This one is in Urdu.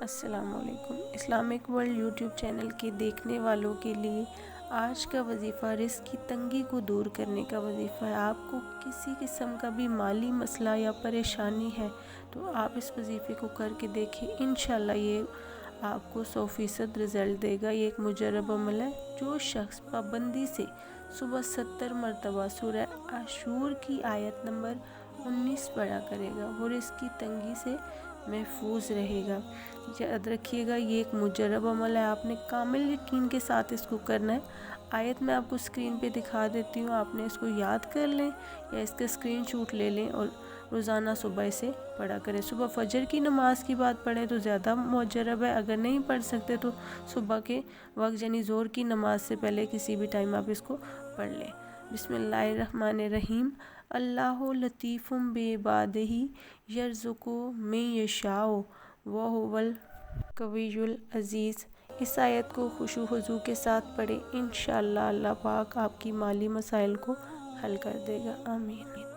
السلام علیکم۔ اسلامک ورلڈ یوٹیوب چینل کے دیکھنے والوں کے لیے آج کا وظیفہ رزق کی تنگی کو دور کرنے کا وظیفہ ہے۔ آپ کو کسی قسم کا بھی مالی مسئلہ یا پریشانی ہے تو آپ اس وظیفے کو کر کے دیکھیں، انشاءاللہ یہ آپ کو 100% رزلٹ دے گا۔ یہ ایک مجرب عمل ہے۔ جو شخص پابندی سے صبح 70 مرتبہ سورہ عاشور کی آیت نمبر 19 پڑھا کرے گا وہ رزق کی تنگی سے محفوظ رہے گا۔ یاد رکھیے گا، یہ ایک مجرب عمل ہے، آپ نے کامل یقین کے ساتھ اس کو کرنا ہے۔ آیت میں آپ کو اسکرین پہ دکھا دیتی ہوں، آپ نے اس کو یاد کر لیں یا اس کا اسکرین شاٹ لے لیں اور روزانہ صبح اسے پڑھا کریں۔ صبح فجر کی نماز کی بات پڑھیں تو زیادہ مجرب ہے، اگر نہیں پڑھ سکتے تو صبح کے وقت یعنی ظہر کی نماز سے پہلے کسی بھی ٹائم آپ اس کو پڑھ لیں۔ بسم اللہ الرحمن الرحیم۔ اللہ لطیف بعبادہ یرزق من یشاء وہو القوی العزیز۔ اس آیت کو خشوع و خضوع کے ساتھ پڑھیں، انشاءاللہ اللہ پاک آپ کی مالی مسائل کو حل کر دے گا۔ آمین۔